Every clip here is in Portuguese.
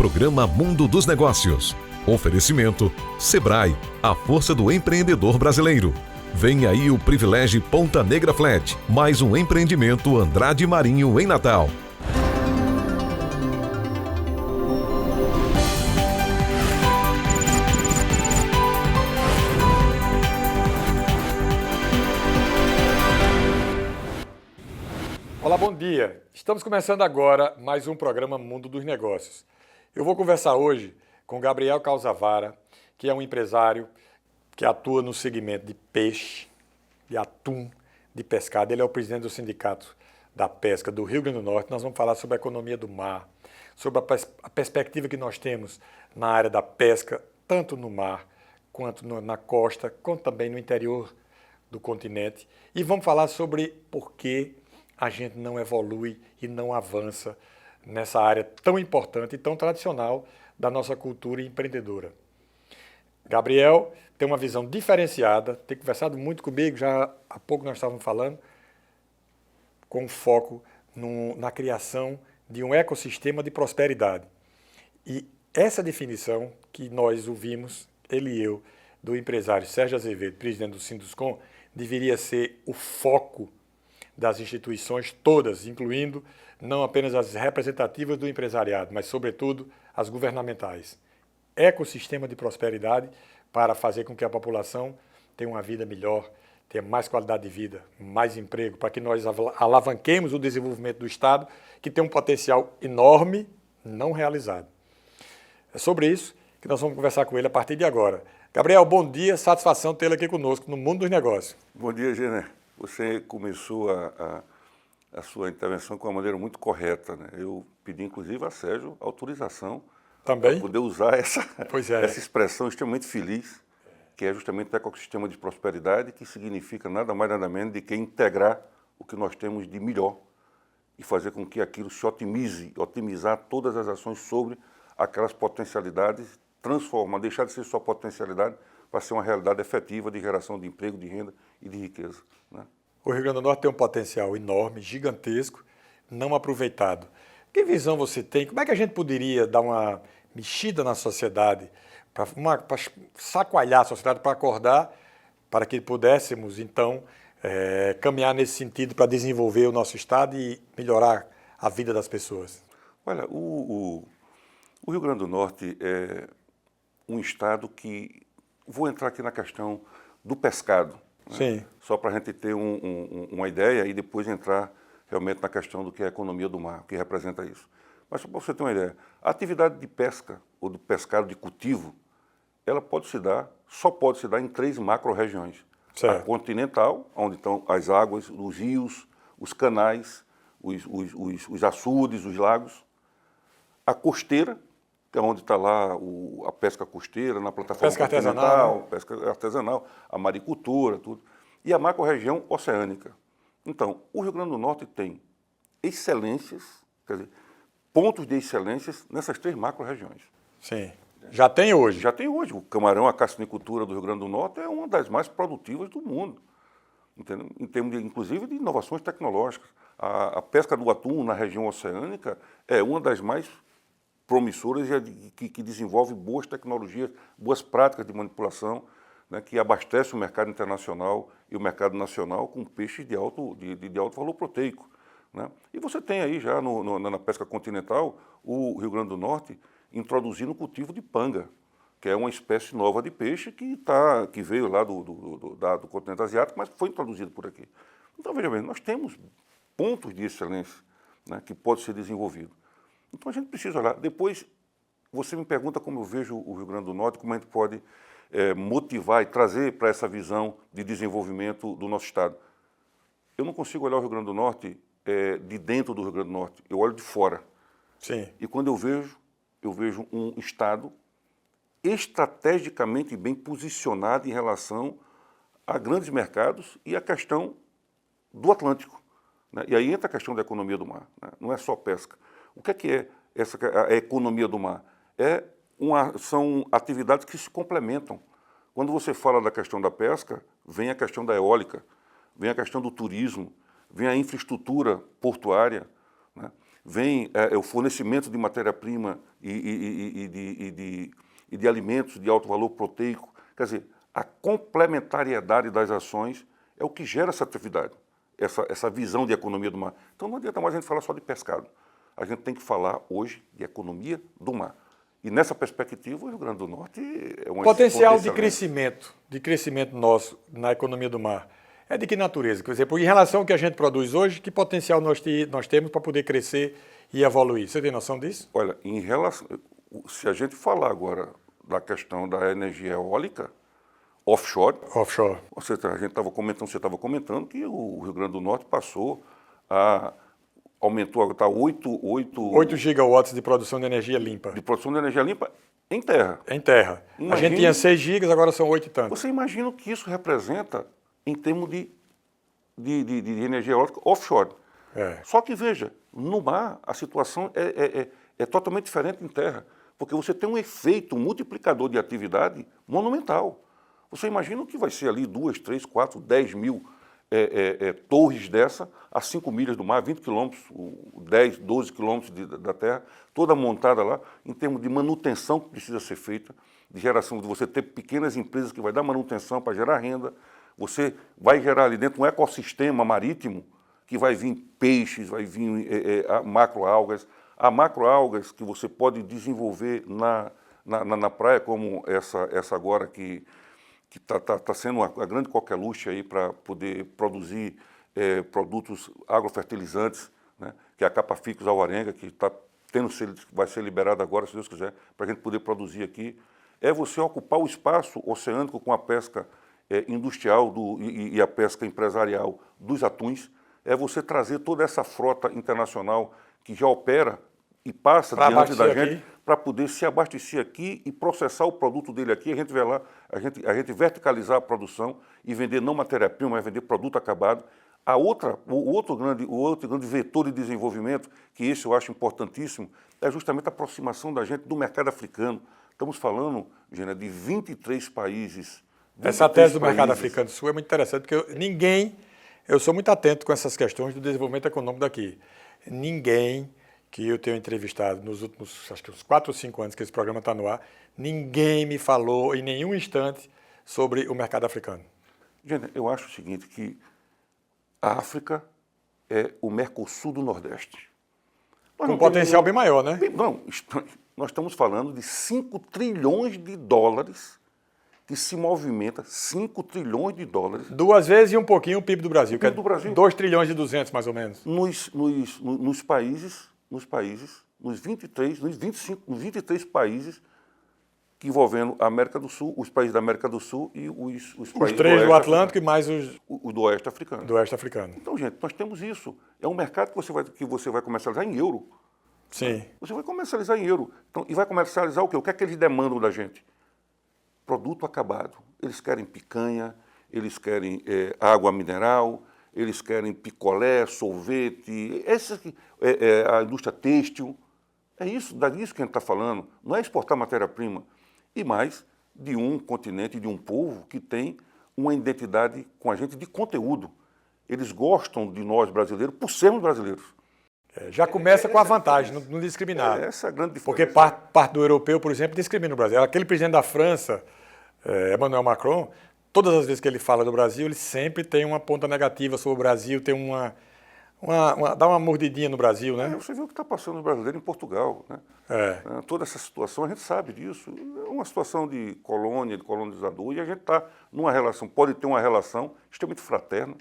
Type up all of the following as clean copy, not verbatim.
Programa Mundo dos Negócios. Oferecimento Sebrae, a força do empreendedor brasileiro. Vem aí o Privilégio Ponta Negra Flat, mais um empreendimento Andrade Marinho em Natal. Olá, bom dia. Estamos começando agora mais um programa Mundo dos Negócios. Eu vou conversar hoje com Gabriel Calzavara, que é um empresário que atua no segmento de peixe, de atum, de pescado. Ele é o presidente do Sindicato da Pesca do Rio Grande do Norte. Nós vamos falar sobre a economia do mar, sobre a perspectiva que nós temos na área da pesca, tanto no mar, quanto na costa, quanto também no interior do continente. E vamos falar sobre por que a gente não evolui e não avança nessa área tão importante e tão tradicional da nossa cultura empreendedora. Gabriel tem uma visão diferenciada, tem conversado muito comigo, já há pouco nós estávamos falando, com foco na criação de um ecossistema de prosperidade. E essa definição que nós ouvimos, ele e eu, do empresário Sérgio Azevedo, presidente do Sinduscom, deveria ser o foco das instituições todas, incluindo não apenas as representativas do empresariado, mas, sobretudo, as governamentais. Ecossistema de prosperidade para fazer com que a população tenha uma vida melhor, tenha mais qualidade de vida, mais emprego, para que nós alavanquemos o desenvolvimento do Estado, que tem um potencial enorme não realizado. É sobre isso que nós vamos conversar com ele a partir de agora. Gabriel, bom dia, satisfação tê-lo aqui conosco no Mundo dos Negócios. Bom dia, Gêner. Você começou a sua intervenção com uma maneira muito correta, né? Eu pedi, inclusive, a Sérgio autorização para poder usar essa expressão extremamente feliz, que é justamente o ecossistema de prosperidade, que significa nada mais nada menos de que integrar o que nós temos de melhor e fazer com que aquilo se otimizar todas as ações sobre aquelas potencialidades, transformar, deixar de ser só potencialidade para ser uma realidade efetiva de geração de emprego, de renda e de riqueza, né? O Rio Grande do Norte tem um potencial enorme, gigantesco, não aproveitado. Que visão você tem? Como é que a gente poderia dar uma mexida na sociedade, para sacoalhar a sociedade, para acordar, para que pudéssemos, então, caminhar nesse sentido para desenvolver o nosso Estado e melhorar a vida das pessoas? Olha, o Rio Grande do Norte é um estado que... Vou entrar aqui na questão do pescado, né? Sim. Só para a gente ter uma ideia e depois entrar realmente na questão do que é a economia do mar, o que representa isso. Mas só para você ter uma ideia, a atividade de pesca ou do pescado de cultivo, ela só pode se dar em 3 macro-regiões. A continental, onde estão as águas, os rios, os canais, os açudes, os lagos. A costeira, que é onde está lá a pesca costeira, na plataforma pesca artesanal, né? Pesca artesanal, a maricultura, tudo. E a macro-região oceânica. Então, o Rio Grande do Norte tem excelências, quer dizer, pontos de excelências nessas 3 macro-regiões. Sim. Já tem hoje? Já tem hoje. O camarão, a carcinicultura do Rio Grande do Norte é uma das mais produtivas do mundo, entendeu? Em termos, inclusive, de inovações tecnológicas. A pesca do atum na região oceânica é uma das mais promissoras e que desenvolve boas tecnologias, boas práticas de manipulação, né, que abastece o mercado internacional e o mercado nacional com peixes de alto valor proteico, né? E você tem aí já na pesca continental o Rio Grande do Norte introduzindo o cultivo de panga, que é uma espécie nova de peixe que veio lá do continente asiático, mas foi introduzido por aqui. Então, veja bem, nós temos pontos de excelência, né, que pode ser desenvolvido. Então a gente precisa olhar. Depois, você me pergunta como eu vejo o Rio Grande do Norte, como a gente pode motivar e trazer para essa visão de desenvolvimento do nosso Estado. Eu não consigo olhar o Rio Grande do Norte de dentro do Rio Grande do Norte, eu olho de fora. Sim. E quando eu vejo um Estado estrategicamente bem posicionado em relação a grandes mercados e a questão do Atlântico, né? E aí entra a questão da economia do mar, né? Não é só pesca. O que é a economia do mar? São atividades que se complementam. Quando você fala da questão da pesca, vem a questão da eólica, vem a questão do turismo, vem a infraestrutura portuária, né? vem o fornecimento de matéria-prima e de alimentos de alto valor proteico. Quer dizer, a complementariedade das ações é o que gera essa atividade, essa visão de economia do mar. Então não adianta mais a gente falar só de pescado. A gente tem que falar hoje de economia do mar. E nessa perspectiva, o Rio Grande do Norte é uma potencial excelente. de crescimento nosso na economia do mar é de que natureza? Quer dizer, em relação ao que a gente produz hoje, que potencial nós temos para poder crescer e evoluir? Você tem noção disso? Olha, em relação, se a gente falar agora da questão da energia eólica offshore, você estava comentando que o Rio Grande do Norte aumentou, está 8 gigawatts de produção de energia limpa. De produção de energia limpa em terra. Em terra. A gente tinha 6 gigas, agora são 8 e tanto. Você imagina o que isso representa em termos de energia eólica offshore. Só que, veja, no mar a situação é totalmente diferente em terra, porque você tem um efeito multiplicador de atividade monumental. Você imagina o que vai ser ali 2, 3, 4, 10 mil torres dessa a 5 milhas do mar, 20 quilômetros, 10, 12 quilômetros da terra, toda montada lá, em termos de manutenção que precisa ser feita, de geração, de você ter pequenas empresas que vai dar manutenção para gerar renda. Você vai gerar ali dentro um ecossistema marítimo que vai vir peixes, vai vir macroalgas. Há macroalgas que você pode desenvolver na praia, como essa agora que está sendo a grande coqueluche aí para poder produzir produtos agrofertilizantes, né, que é a Capa-Ficus alvarenga, que vai ser liberada agora, se Deus quiser, para a gente poder produzir aqui. É você ocupar o espaço oceânico com a pesca industrial e a pesca empresarial dos atuns, é você trazer toda essa frota internacional que já opera e passa diante da gente para poder se abastecer aqui e processar o produto dele aqui. A gente vai lá, a gente verticalizar a produção e vender não matéria-prima, mas vender produto acabado. O outro grande vetor de desenvolvimento, que esse eu acho importantíssimo, é justamente a aproximação da gente do mercado africano. Estamos falando, Gênia, de 23 países. Essa tese do mercado africano do Sul é muito interessante, porque eu sou muito atento com essas questões do desenvolvimento econômico daqui. Ninguém que eu tenho entrevistado nos últimos, acho que uns 4 ou 5 anos que esse programa está no ar, ninguém me falou em nenhum instante sobre o mercado africano. Gente, eu acho o seguinte, que a África é o Mercosul do Nordeste. Com um potencial bem maior, né? Não, nós estamos falando de 5 trilhões de dólares que se movimenta, 5 trilhões de dólares. 2 vezes e um pouquinho o PIB do Brasil, PIB do Brasil. 2 trilhões e 200 mais ou menos. Nos 23 países que envolvendo a América do Sul, os países da América do Sul e os países 3 do Atlântico e mais o do Oeste Africano. Do Oeste Africano. Então, gente, nós temos isso. É um mercado que você vai comercializar em euro. Sim. Você vai comercializar em euro. Então, e vai comercializar o quê? O que é que eles demandam da gente? Produto acabado. Eles querem picanha, eles querem água mineral, eles querem picolé, sorvete, a indústria têxtil. É isso, disso que a gente está falando. Não é exportar matéria-prima. E mais de um continente, de um povo que tem uma identidade com a gente de conteúdo. Eles gostam de nós brasileiros por sermos brasileiros. Já começa com a vantagem, não discriminar. Essa é a grande diferença. Porque parte do europeu, por exemplo, discrimina o Brasil. Aquele presidente da França, Emmanuel Macron, todas as vezes que ele fala do Brasil, ele sempre tem uma ponta negativa sobre o Brasil, tem dá uma mordidinha no Brasil, né? Você vê o que está passando no brasileiro em Portugal, né? Toda essa situação, a gente sabe disso. É uma situação de colônia, de colonizador, e a gente está numa relação, pode ter uma relação extremamente fraterna.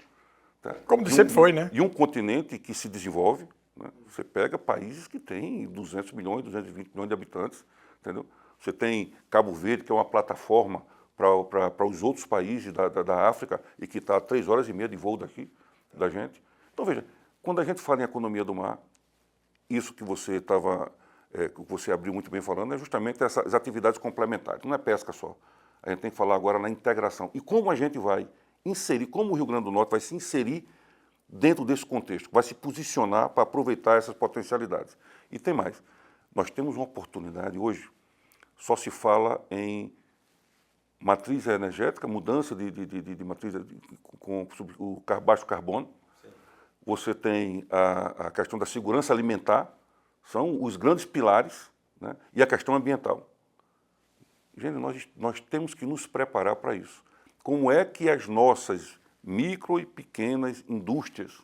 Tá? Como sempre foi, né? E um continente que se desenvolve, né? Você pega países que têm 200 milhões, 220 milhões de habitantes, entendeu? Você tem Cabo Verde, que é uma plataforma para os outros países da África e que está a 3 horas e meia de voo daqui, da gente. Então, veja, quando a gente fala em economia do mar, isso que você que você abriu muito bem falando, é justamente essas atividades complementares. Não é pesca só. A gente tem que falar agora na integração. E como a gente vai inserir, como o Rio Grande do Norte vai se inserir dentro desse contexto, vai se posicionar para aproveitar essas potencialidades. E tem mais. Nós temos uma oportunidade hoje, só se fala em matriz energética, mudança de matriz com o baixo carbono. Sim. você tem a questão da segurança alimentar, são os grandes pilares, né? E a questão ambiental. Gente, nós temos que nos preparar para isso. Como é que as nossas micro e pequenas indústrias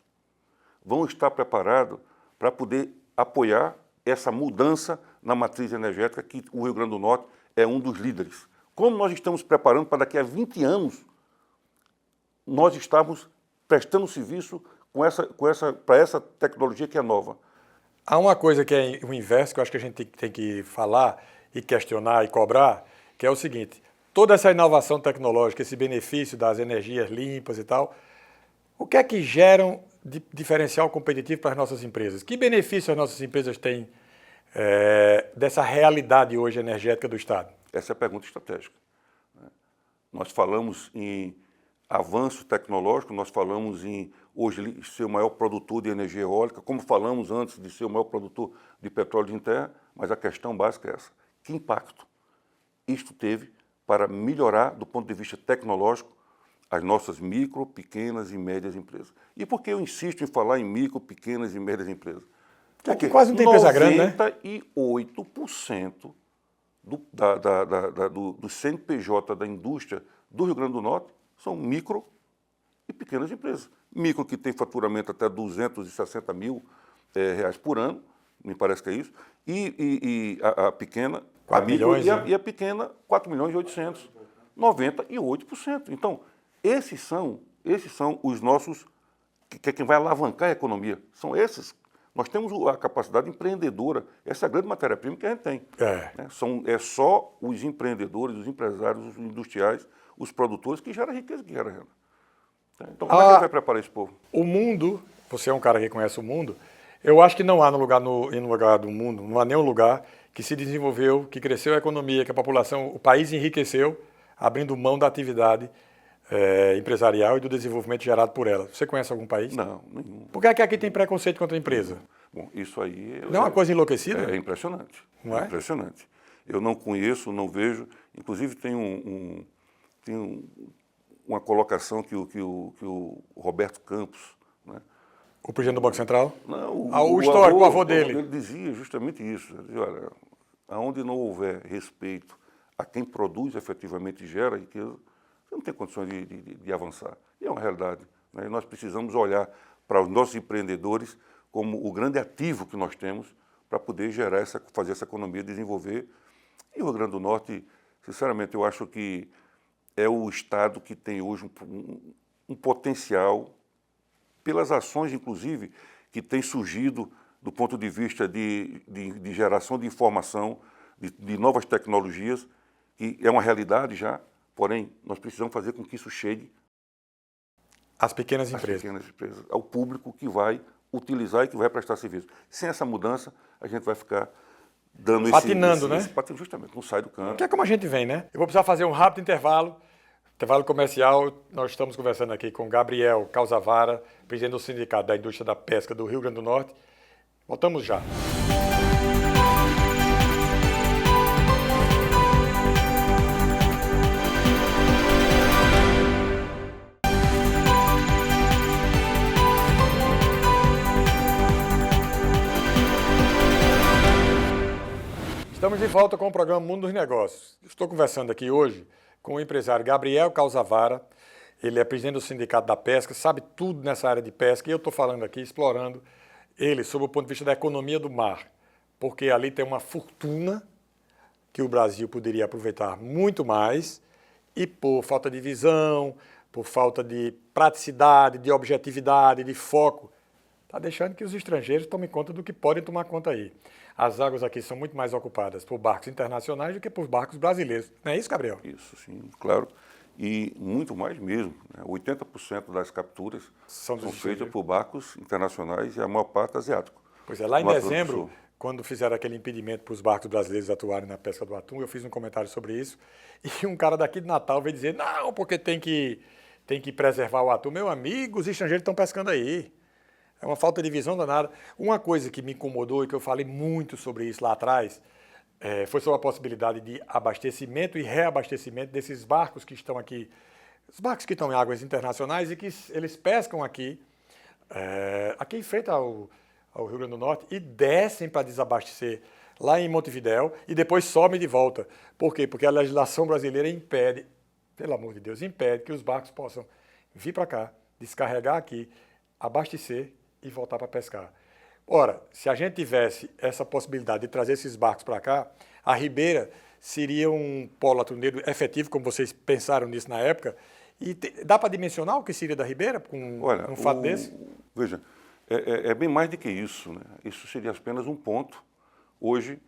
vão estar preparadas para poder apoiar essa mudança na matriz energética, que o Rio Grande do Norte é um dos líderes? Como nós estamos preparando para daqui a 20 anos nós estarmos prestando serviço para essa tecnologia que é nova? Há uma coisa que é o inverso, que eu acho que a gente tem que falar e questionar e cobrar, que é o seguinte: toda essa inovação tecnológica, esse benefício das energias limpas e tal, o que é que geram de diferencial competitivo para as nossas empresas? Que benefício as nossas empresas têm dessa realidade hoje energética do Estado? Essa é a pergunta estratégica. Nós falamos em avanço tecnológico, nós falamos em hoje ser o maior produtor de energia eólica, como falamos antes de ser o maior produtor de petróleo em terra, mas a questão básica é essa: que impacto isto teve para melhorar, do ponto de vista tecnológico, as nossas micro, pequenas e médias empresas? E por que eu insisto em falar em micro, pequenas e médias empresas? Porque quase não tem empresa grande, né? 98% do CNPJ da indústria do Rio Grande do Norte são micro e pequenas empresas. Micro que tem faturamento até 260 mil reais por ano, me parece que é isso, e a pequena, 4 milhões, e a pequena, 4 milhões e 800, 98%. Então, esses são os nossos, que é quem vai alavancar a economia, são esses. Nós temos a capacidade empreendedora, essa é a grande matéria-prima que a gente tem. É só os empreendedores, os empresários, os industriais, os produtores que geram riqueza, que geram renda. Então, como é que a gente vai preparar esse povo? O mundo, você é um cara que conhece o mundo, eu acho que não há no lugar do mundo, não há nenhum lugar que se desenvolveu, que cresceu a economia, que a população, o país enriqueceu, abrindo mão da atividade empresarial e do desenvolvimento gerado por ela. Você conhece algum país? Não, nenhum. Por que é que aqui tem preconceito contra a empresa? Bom, isso aí... Não é uma coisa enlouquecida? É impressionante. Não é? Impressionante. Eu não conheço, não vejo. Inclusive, tem uma colocação que o Roberto Campos, né? O presidente do Banco Central? Não, o histórico, o avô dele. Ele dizia justamente isso. Ele dizia: olha, aonde não houver respeito a quem produz efetivamente e gera riqueza, você não tem condições de avançar. E é uma realidade, né? E nós precisamos olhar para os nossos empreendedores como o grande ativo que nós temos para poder gerar fazer essa economia desenvolver. E o Rio Grande do Norte, sinceramente, eu acho que é o estado que tem hoje um potencial, pelas ações, inclusive, que tem surgido do ponto de vista de geração de informação, de novas tecnologias, que é uma realidade já, porém, nós precisamos fazer com que isso chegue às pequenas empresas, ao público que vai utilizar e que vai prestar serviço. Sem essa mudança, a gente vai ficar dando patinando, né? Justamente, não sai do canto. Que é como a gente vem, né? Eu vou precisar fazer um rápido intervalo comercial. Nós estamos conversando aqui com Gabriel Calzavara, presidente do Sindicato da Indústria da Pesca do Rio Grande do Norte. Voltamos já. Estamos de volta com o programa Mundo dos Negócios. Estou conversando aqui hoje com o empresário Gabriel Calzavara. Ele é presidente do Sindicato da Pesca, sabe tudo nessa área de pesca, e eu estou falando aqui, explorando ele sob o ponto de vista da economia do mar, porque ali tem uma fortuna que o Brasil poderia aproveitar muito mais, e por falta de visão, por falta de praticidade, de objetividade, de foco, está deixando que os estrangeiros tomem conta do que podem tomar conta aí. As águas aqui são muito mais ocupadas por barcos internacionais do que por barcos brasileiros. Não é isso, Gabriel? Isso, sim, claro. E muito mais mesmo, né? 80% das capturas são feitas por barcos internacionais e a maior parte asiático. Pois é, lá em dezembro, quando fizeram aquele impedimento para os barcos brasileiros atuarem na pesca do atum, eu fiz um comentário sobre isso, e um cara daqui de Natal veio dizer: não, porque tem que preservar o atum. Meu amigo, os estrangeiros estão pescando aí. É uma falta de visão danada. Uma coisa que me incomodou e que eu falei muito sobre isso lá atrás foi sobre a possibilidade de abastecimento e reabastecimento desses barcos que estão aqui, os barcos que estão em águas internacionais e que eles pescam aqui aqui em frente ao Rio Grande do Norte e descem para desabastecer lá em Montevidéu e depois sobem de volta. Por quê? Porque a legislação brasileira impede, pelo amor de Deus, impede que os barcos possam vir para cá, descarregar aqui, abastecer e voltar para pescar. Ora, se a gente tivesse essa possibilidade de trazer esses barcos para cá, a Ribeira seria um polo atuneiro efetivo, como vocês pensaram nisso na época, e dá para dimensionar o que seria da Ribeira com um fato desse? Veja, é bem mais do que isso, né? Isso seria apenas um ponto. Hoje,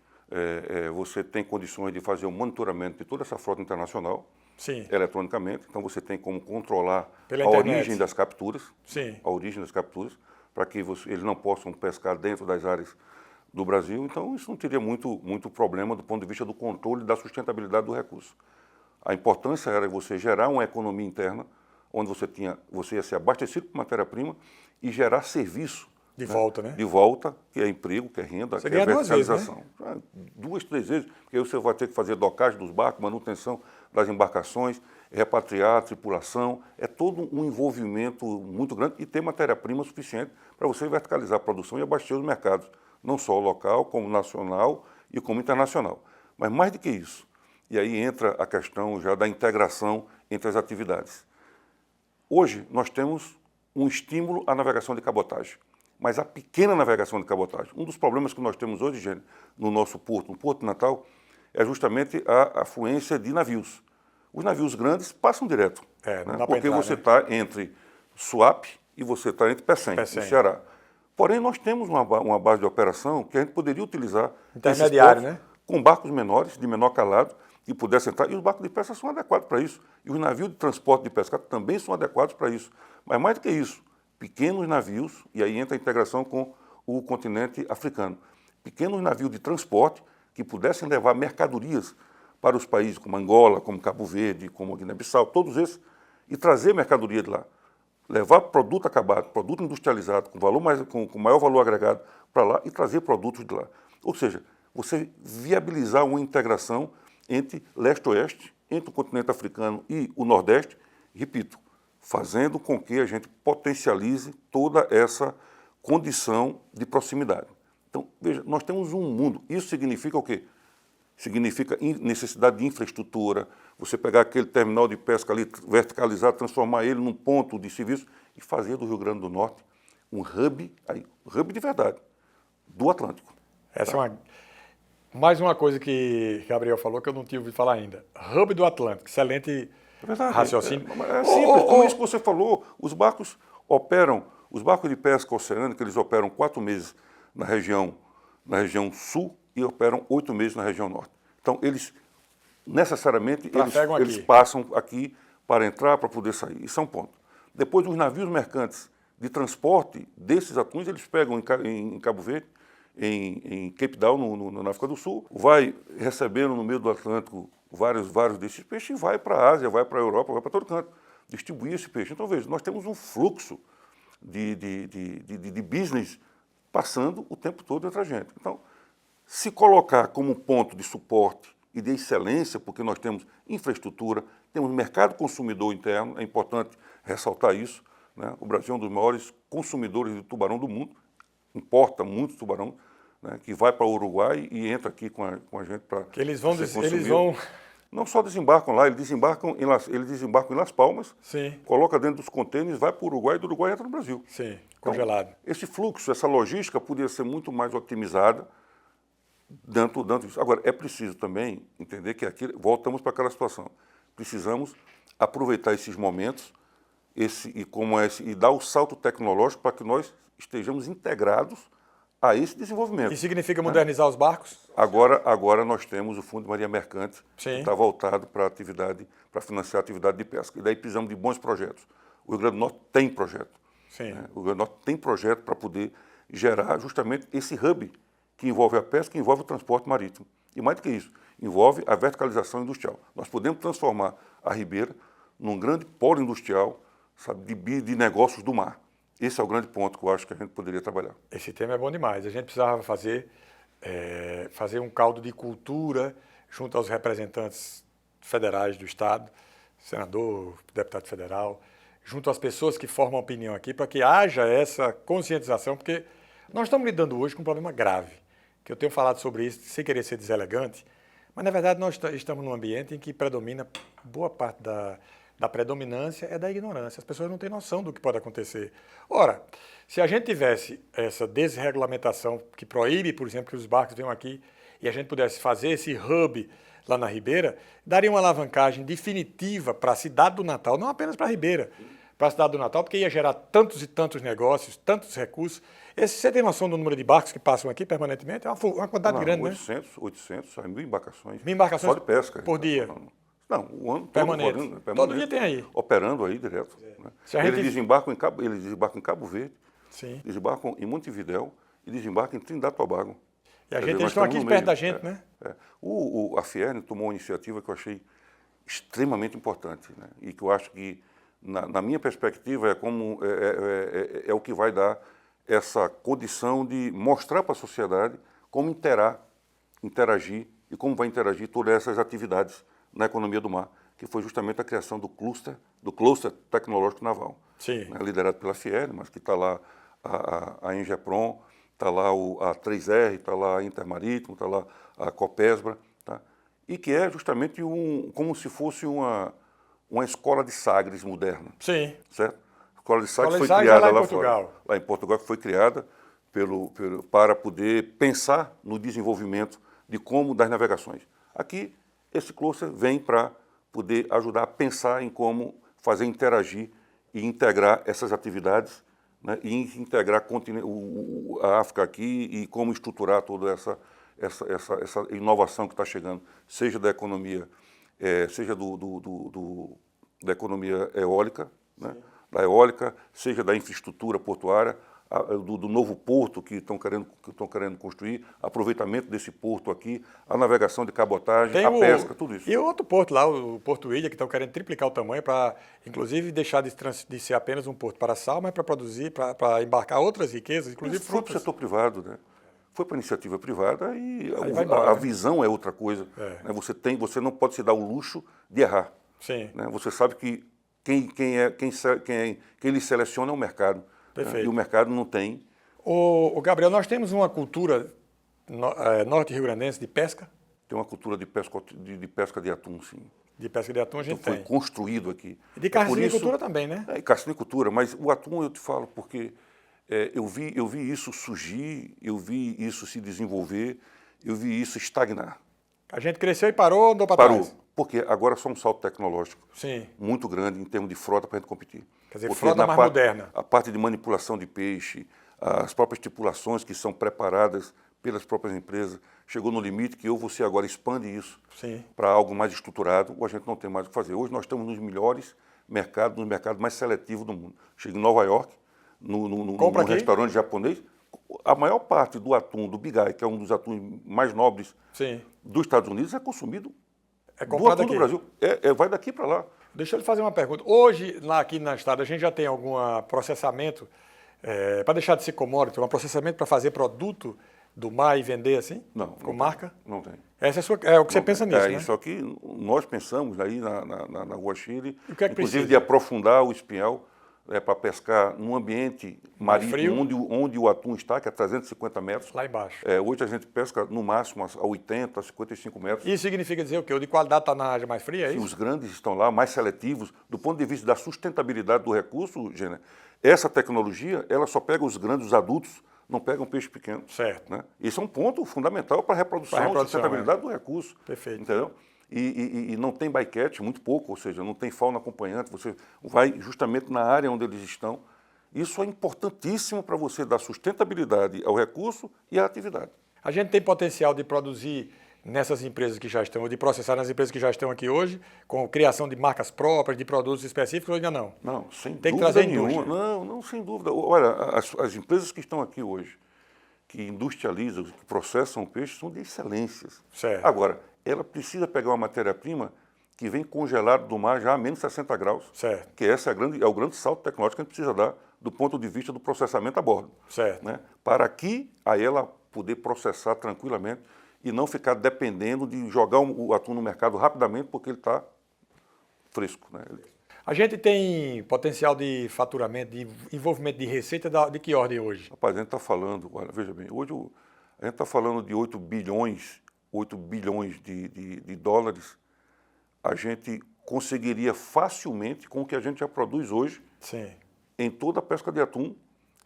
você tem condições de fazer o monitoramento de toda essa frota internacional, Sim. eletronicamente, então você tem como controlar Pela a internet. origem das capturas, Sim. a origem das capturas, para que eles não possam pescar dentro das áreas do Brasil. Então, isso não teria muito problema do ponto de vista do controle da sustentabilidade do recurso. A importância era você gerar uma economia interna, onde você ia ser abastecido por matéria-prima e gerar serviço. De volta, né? De volta, que é emprego, que é renda, Você que é ganha duas vezes, verticalização. Né? 2, 3 vezes, porque aí você vai ter que fazer docagem dos barcos, manutenção das embarcações, repatriar a tripulação. É todo um envolvimento muito grande e ter matéria-prima suficiente para você verticalizar a produção e abastecer os mercados, não só local, como nacional e como internacional. Mas mais do que isso, e aí entra a questão já da integração entre as atividades. Hoje, nós temos um estímulo à navegação de cabotagem, mas a pequena navegação de cabotagem. Um dos problemas que nós temos hoje, gente, no nosso porto, no Porto de Natal, é justamente a afluência de navios. Os navios grandes passam direto, não né? dá pra Porque entrar, você né? está entre Suape e você está entre Pecém, no Ceará. Porém, nós temos uma base de operação que a gente poderia utilizar intermediário, esses né? Com barcos menores, de menor calado, que pudessem entrar. E os barcos de pesca são adequados para isso. E os navios de transporte de pescado também são adequados para isso. Mas mais do que isso, pequenos navios, e aí entra a integração com o continente africano, pequenos navios de transporte que pudessem levar mercadorias para os países como Angola, como Cabo Verde, como Guiné-Bissau, todos esses, e trazer mercadoria de lá. Levar produto acabado, produto industrializado, com maior valor agregado para lá e trazer produtos de lá. Ou seja, você viabilizar uma integração entre leste-oeste, entre o continente africano e o nordeste, repito, fazendo com que a gente potencialize toda essa condição de proximidade. Então, veja, nós temos um mundo. Isso significa o quê? Significa necessidade de infraestrutura, você pegar aquele terminal de pesca ali, verticalizar, transformar ele num ponto de serviço e fazer do Rio Grande do Norte um hub de verdade, do Atlântico. Essa é mais uma coisa que Gabriel falou que eu não tinha ouvido falar ainda. Hub do Atlântico, excelente raciocínio. É simples, como isso que você falou, os barcos de pesca oceânica, eles operam 4 meses na região sul e operam 8 meses na região norte. Então, eles necessariamente eles passam aqui para entrar, para poder sair. Isso é um ponto. Depois, os navios mercantes de transporte desses atuns, eles pegam em Cabo Verde, em Cape Town, na África do Sul, vai recebendo no meio do Atlântico vários desses peixes e vai para a Ásia, vai para a Europa, vai para todo canto, distribuir esse peixe. Então, veja, nós temos um fluxo de business passando o tempo todo entre a gente. Então, se colocar como ponto de suporte e de excelência, porque nós temos infraestrutura, temos mercado consumidor interno, é importante ressaltar isso, né? O Brasil é um dos maiores consumidores de tubarão do mundo, importa muito tubarão, né? Que vai para o Uruguai e entra aqui com a gente para eles vão não só desembarcam lá, eles desembarcam em Las Palmas, sim, coloca dentro dos contêineres, vai para o Uruguai e do Uruguai entra no Brasil. Sim, congelado. Então, esse fluxo, essa logística poderia ser muito mais otimizada dentro disso. Agora, é preciso também entender que aqui voltamos para aquela situação. Precisamos aproveitar esses momentos e dar o salto tecnológico para que nós estejamos integrados a esse desenvolvimento. E significa modernizar os barcos? Agora nós temos o Fundo de Marinha Mercante, sim, que está voltado para financiar a atividade de pesca. E daí precisamos de bons projetos. O Rio Grande do Norte tem projeto. Sim. Né? O Rio Grande do Norte tem projeto para poder gerar justamente esse hub que envolve a pesca, que envolve o transporte marítimo. E mais do que isso, envolve a verticalização industrial. Nós podemos transformar a Ribeira num grande polo industrial, sabe, de negócios do mar. Esse é o grande ponto que eu acho que a gente poderia trabalhar. Esse tema é bom demais. A gente precisava fazer um caldo de cultura junto aos representantes federais do Estado, senador, deputado federal, junto às pessoas que formam opinião aqui, para que haja essa conscientização, porque nós estamos lidando hoje com um problema grave, que eu tenho falado sobre isso sem querer ser deselegante, mas na verdade nós estamos num ambiente em que predomina, boa parte da predominância é da ignorância. As pessoas não têm noção do que pode acontecer. Ora, se a gente tivesse essa desregulamentação que proíbe, por exemplo, que os barcos venham aqui e a gente pudesse fazer esse hub lá na Ribeira, daria uma alavancagem definitiva para a cidade do Natal, não apenas para a Ribeira, para a cidade do Natal, porque ia gerar tantos e tantos negócios, tantos recursos. Você tem noção do número de barcos que passam aqui permanentemente? É uma quantidade grande, 800, 1.000 embarcações. 1.000 embarcações só de pesca. por dia? Não, o ano Permanente. todo. Permanente. Todo dia tem aí. Operando aí direto. Né? Eles desembarcam em Cabo Verde, Sim. desembarcam em Montevidéu e desembarcam em Trindade e Tobago. E a gente, eles estão aqui perto da gente, né? A Fierne tomou uma iniciativa que eu achei extremamente importante, né? E que eu acho que, na minha perspectiva, é o que vai dar essa condição de mostrar para a sociedade como interagir e como vai interagir todas essas atividades na economia do mar, que foi justamente a criação do cluster tecnológico naval, Sim. Né? Liderado pela Fierne, mas que está lá a Engeprom, está lá a 3R, está lá a Intermarítimo, está lá a Copesbra, tá? E que é justamente como se fosse uma escola de Sagres moderna. Sim. Certo? A escola de Sagres foi Sagres criada lá em lá Portugal. fora. Lá em Portugal, que foi criada para poder pensar no desenvolvimento das navegações. Aqui, esse cluster vem para poder ajudar a pensar em como fazer interagir e integrar essas atividades, né, e integrar a África aqui e como estruturar toda essa inovação que está chegando, seja da economia, seja da economia eólica, né, da eólica, seja da infraestrutura portuária, do novo porto que estão querendo construir, aproveitamento desse porto aqui, a navegação de cabotagem, a pesca, tudo isso. E o outro porto lá, o Porto Ilha, que estão querendo triplicar o tamanho para, inclusive, deixar de ser apenas um porto para sal, mas para produzir, para embarcar outras riquezas, inclusive Isso foi frutas. para o setor privado, né? Foi para a iniciativa privada e a visão é outra coisa. Né? Você não pode se dar o luxo de errar. Sim. Né? Você sabe que quem lhe seleciona é o mercado. Perfeito. Né? E o mercado não tem. O Gabriel, nós temos uma cultura norte-rio-grandense de pesca? Tem uma cultura de pesca de atum, sim. De pesca de atum a gente Foi tem. construído aqui. E de carcinicultura também, né? E carcinicultura, mas o atum eu te falo porque eu vi isso surgir, eu vi isso se desenvolver, eu vi isso estagnar. A gente cresceu e parou, andou para trás. Parou, porque agora só um salto tecnológico. Sim. Muito grande em termos de frota para a gente competir. Quer dizer, porque frota mais moderna. A parte de manipulação de peixe, as próprias tripulações que são preparadas pelas próprias empresas, chegou no limite que ou você agora expande isso para algo mais estruturado, ou a gente não tem mais o que fazer. Hoje nós estamos nos melhores mercados, nos mercados mais seletivos do mundo. Chega em Nova York, num restaurante japonês, a maior parte do atum, do bigai, que é um dos atuns mais nobres dos Estados Unidos, é consumido do atum do Brasil. Vai daqui para lá. Deixa eu lhe fazer uma pergunta. Hoje, aqui na estrada, a gente já tem algum processamento, para deixar de ser commodity, um processamento para fazer produto do mar e vender assim? Não. Com marca? Não tem. Essa é o que você pensa nisso, né? Isso aqui, nós pensamos aí na Rua Chile, inclusive precisa? De aprofundar o espinhel para pescar num ambiente marítimo onde o atum está, que é 350 metros. Lá embaixo. Hoje a gente pesca no máximo a 80, a 55 metros. Isso significa dizer o quê? O de qualidade está na área mais fria, é isso? Os grandes estão lá, mais seletivos. Do ponto de vista da sustentabilidade do recurso, Gêner, essa tecnologia, ela só pega os grandes, os adultos, não pega um peixe pequeno. Certo. Né? Isso é um ponto fundamental para a reprodução e sustentabilidade do recurso. Perfeito. Entendeu? E não tem bycatch, muito pouco, ou seja, não tem fauna acompanhante, você vai justamente na área onde eles estão. Isso é importantíssimo para você dar sustentabilidade ao recurso e à atividade. A gente tem potencial de produzir nessas empresas que já estão, ou de processar nas empresas que já estão aqui hoje, com criação de marcas próprias, de produtos específicos, ou ainda não? Não, sem tem dúvida que trazer nenhuma. indústria. Não, sem dúvida. Olha, as empresas que estão aqui hoje, que industrializam, que processam o peixe, são de excelências. Certo. Agora, ela precisa pegar uma matéria-prima que vem congelado do mar já a menos 60 graus. Certo. Que esse é o grande salto tecnológico que a gente precisa dar do ponto de vista do processamento a bordo. Certo. Né? Para que aí ela poder processar tranquilamente e não ficar dependendo de jogar o atum no mercado rapidamente porque ele está fresco. Né? A gente tem potencial de faturamento, de envolvimento de receita de que ordem hoje? Rapaz, a gente está falando, olha, veja bem, hoje a gente está falando de 8 bilhões de dólares. A gente conseguiria facilmente com o que a gente já produz hoje. Sim. Em toda a pesca de atum,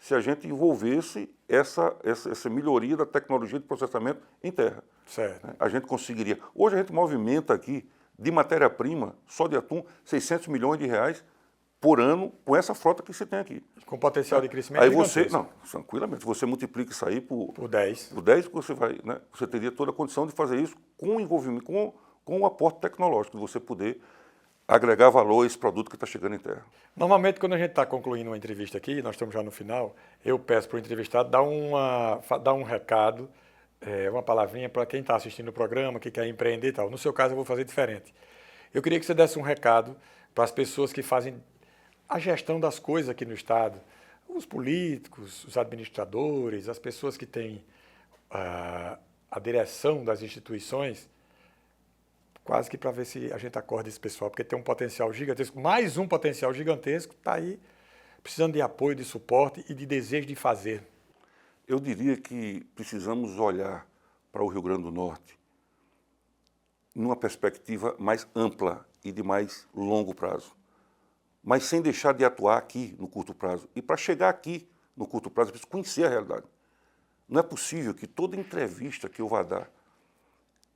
se a gente envolvesse essa melhoria da tecnologia de processamento em terra. Certo. A gente conseguiria. Hoje a gente movimenta aqui, de matéria-prima, só de atum, 600 milhões de reais por ano com essa frota que você tem aqui. Com potencial de crescimento Aí gigantesco. não, tranquilamente, você multiplica isso aí por 10. Por 10, você teria toda a condição de fazer isso com o envolvimento, com o aporte tecnológico, de você poder agregar valor a esse produto que está chegando em terra. Normalmente, quando a gente está concluindo uma entrevista aqui, nós estamos já no final, eu peço para o entrevistado dar um recado, uma palavrinha para quem está assistindo o programa, que quer empreender e tal. No seu caso, eu vou fazer diferente. Eu queria que você desse um recado para as pessoas que fazem a gestão das coisas aqui no Estado, os políticos, os administradores, as pessoas que têm a direção das instituições, quase que para ver se a gente acorda esse pessoal, porque tem um potencial gigantesco, mais um potencial gigantesco, está aí precisando de apoio, de suporte e de desejo de fazer. Eu diria que precisamos olhar para o Rio Grande do Norte numa perspectiva mais ampla e de mais longo prazo, mas sem deixar de atuar aqui no curto prazo. E para chegar aqui no curto prazo, eu preciso conhecer a realidade. Não é possível que toda entrevista que eu vá dar,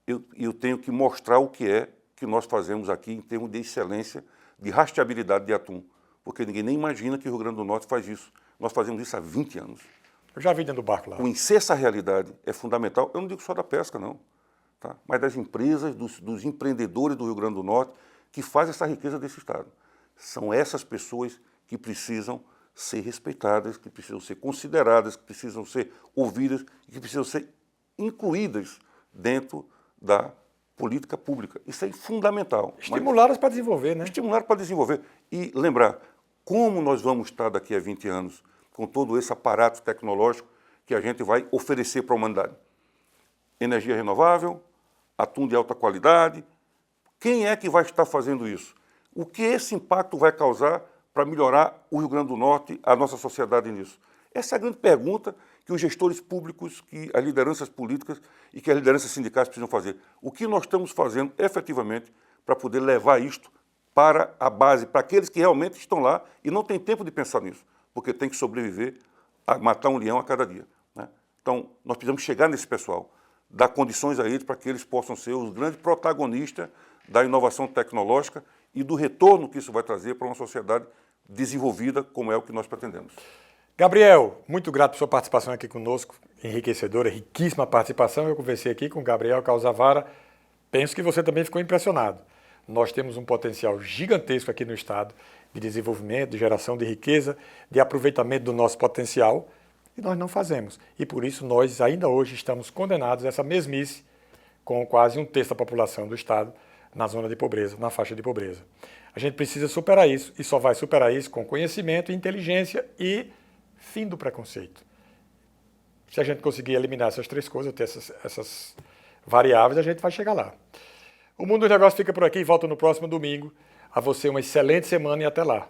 eu tenho que mostrar o que é que nós fazemos aqui em termos de excelência, de rastreabilidade de atum, porque ninguém nem imagina que o Rio Grande do Norte faz isso. Nós fazemos isso há 20 anos. Eu já vi dentro do barco lá. Conhecer essa realidade é fundamental. Eu não digo só da pesca, não, tá? Mas das empresas, dos empreendedores do Rio Grande do Norte que fazem essa riqueza desse Estado. São essas pessoas que precisam ser respeitadas, que precisam ser consideradas, que precisam ser ouvidas e que precisam ser incluídas dentro da política pública. Isso é fundamental. Estimuladas para desenvolver, né? Estimular para desenvolver. E lembrar, como nós vamos estar daqui a 20 anos com todo esse aparato tecnológico que a gente vai oferecer para a humanidade? Energia renovável, atum de alta qualidade. Quem é que vai estar fazendo isso? O que esse impacto vai causar para melhorar o Rio Grande do Norte, a nossa sociedade nisso? Essa é a grande pergunta que os gestores públicos, que as lideranças políticas e que as lideranças sindicais precisam fazer. O que nós estamos fazendo efetivamente para poder levar isto para a base, para aqueles que realmente estão lá e não têm tempo de pensar nisso, porque tem que sobreviver a matar um leão a cada dia, né? Então, nós precisamos chegar nesse pessoal, dar condições a eles para que eles possam ser os grandes protagonistas da inovação tecnológica e do retorno que isso vai trazer para uma sociedade desenvolvida, como é o que nós pretendemos. Gabriel, muito grato por sua participação aqui conosco, enriquecedora, riquíssima participação. Eu conversei aqui com Gabriel Calzavara, penso que você também ficou impressionado. Nós temos um potencial gigantesco aqui no Estado de desenvolvimento, de geração de riqueza, de aproveitamento do nosso potencial, e nós não fazemos. E por isso nós ainda hoje estamos condenados a essa mesmice com quase um terço da população do Estado na zona de pobreza, na faixa de pobreza. A gente precisa superar isso, e só vai superar isso com conhecimento, inteligência e fim do preconceito. Se a gente conseguir eliminar essas três coisas, ter essas variáveis, a gente vai chegar lá. O Mundo dos Negócios fica por aqui e volta no próximo domingo. A você uma excelente semana e até lá.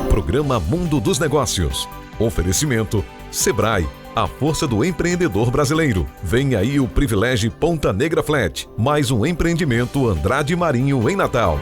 Programa Mundo dos Negócios. Oferecimento Sebrae, a força do empreendedor brasileiro. Vem aí o Privilégio Ponta Negra Flat, mais um empreendimento Andrade Marinho em Natal.